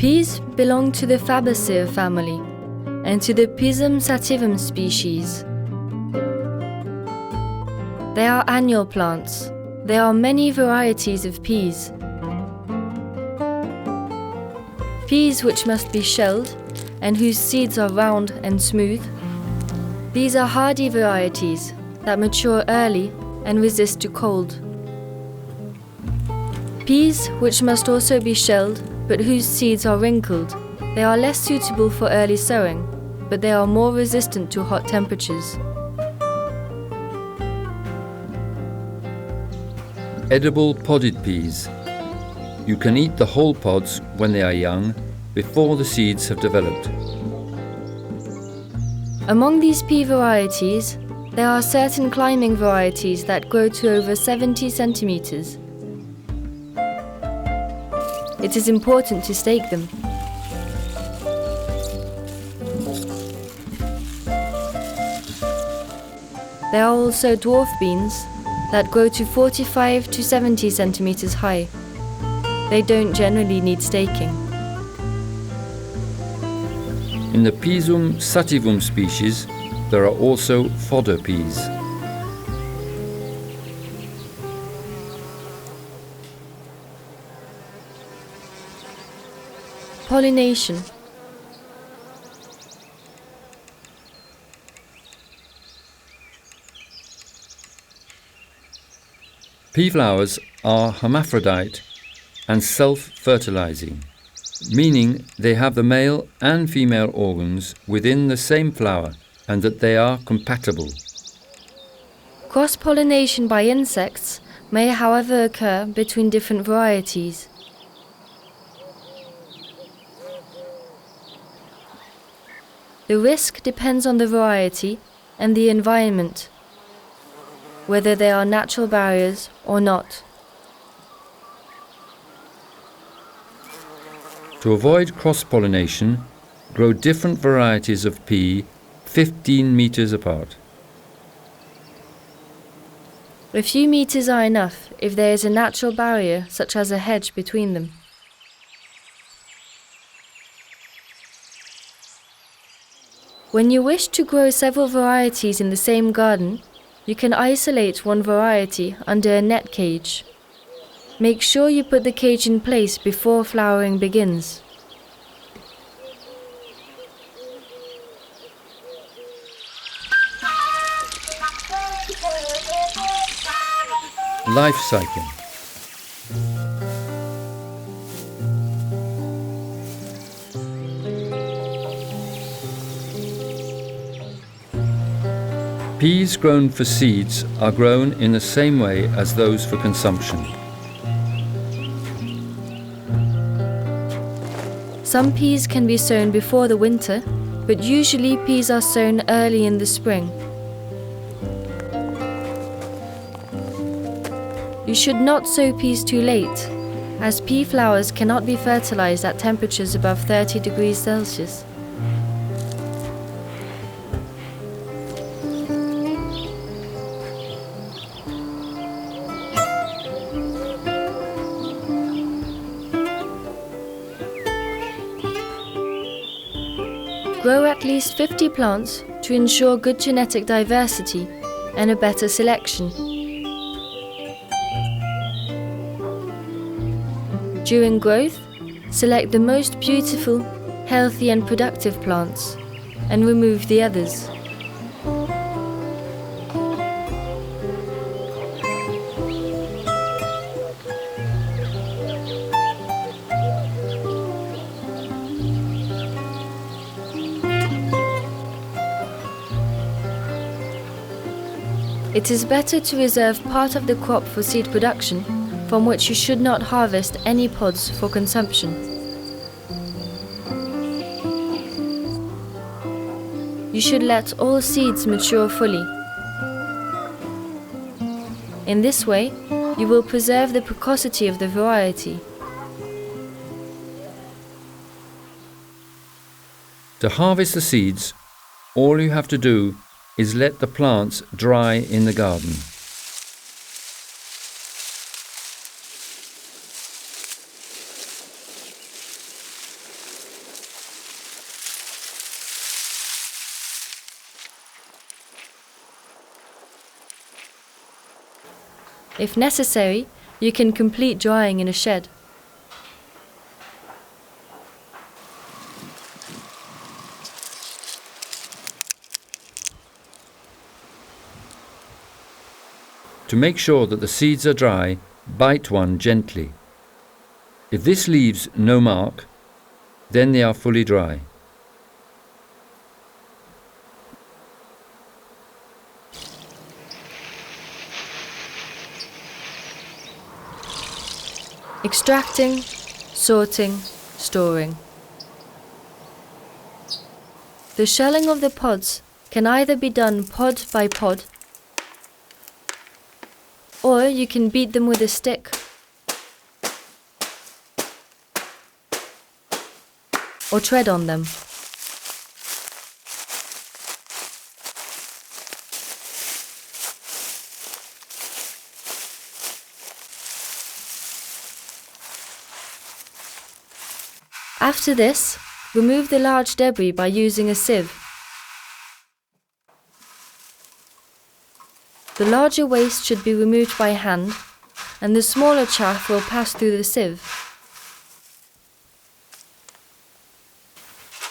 Peas belong to the Fabaceae family and to the Pisum sativum species. They are annual plants. There are many varieties of peas. Peas which must be shelled and whose seeds are round and smooth. These are hardy varieties that mature early and resist to cold. Peas which must also be shelled but whose seeds are wrinkled. They are less suitable for early sowing, but they are more resistant to hot temperatures. Edible podded peas. You can eat the whole pods when they are young, before the seeds have developed. Among these pea varieties, there are certain climbing varieties that grow to over 70 centimeters. It is important to stake them. There are also dwarf beans that grow to 45 to 70 centimeters high. They don't generally need staking. In the Pisum sativum species, there are also fodder peas. Pollination. Pea flowers are hermaphrodite and self-fertilizing, meaning they have the male and female organs within the same flower and that they are compatible. Cross-pollination by insects may, however, occur between different varieties. The risk depends on the variety and the environment, whether they are natural barriers or not. To avoid cross-pollination, grow different varieties of pea 15 meters apart. A few meters are enough if there is a natural barrier such as a hedge between them. When you wish to grow several varieties in the same garden, you can isolate one variety under a net cage. Make sure you put the cage in place before flowering begins. Life cycle. Peas grown for seeds are grown in the same way as those for consumption. Some peas can be sown before the winter, but usually peas are sown early in the spring. You should not sow peas too late, as pea flowers cannot be fertilized at temperatures above 30 degrees Celsius. Grow at least 50 plants to ensure good genetic diversity and a better selection. During growth, select the most beautiful, healthy and productive plants and remove the others. It is better to reserve part of the crop for seed production, from which you should not harvest any pods for consumption. You should let all seeds mature fully. In this way, you will preserve the precocity of the variety. To harvest the seeds, all you have to do is let the plants dry in the garden. If necessary, you can complete drying in a shed. To make sure that the seeds are dry, bite one gently. If this leaves no mark, then they are fully dry. Extracting, sorting, storing. The shelling of the pods can either be done pod by pod, or you can beat them with a stick, or tread on them. After this, remove the large debris by using a sieve. The larger waste should be removed by hand, and the smaller chaff will pass through the sieve.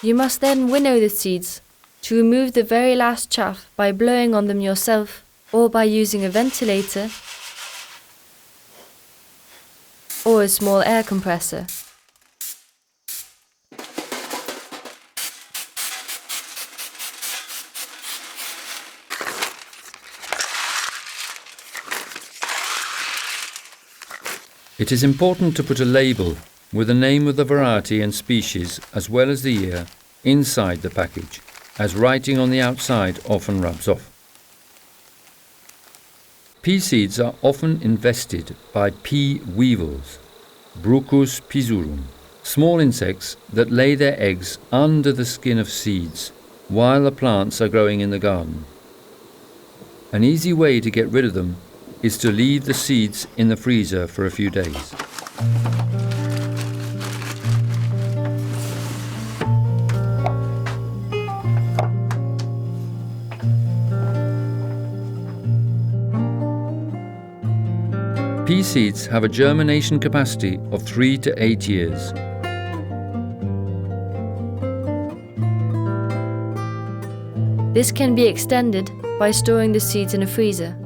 You must then winnow the seeds to remove the very last chaff by blowing on them yourself or by using a ventilator or a small air compressor. It is important to put a label with the name of the variety and species as well as the year inside the package, as writing on the outside often rubs off. Pea seeds are often infested by pea weevils, Brucus pisurum, small insects that lay their eggs under the skin of seeds while the plants are growing in the garden. An easy way to get rid of them is to leave the seeds in the freezer for a few days. Pea seeds have a germination capacity of 3 to 8 years. This can be extended by storing the seeds in a freezer.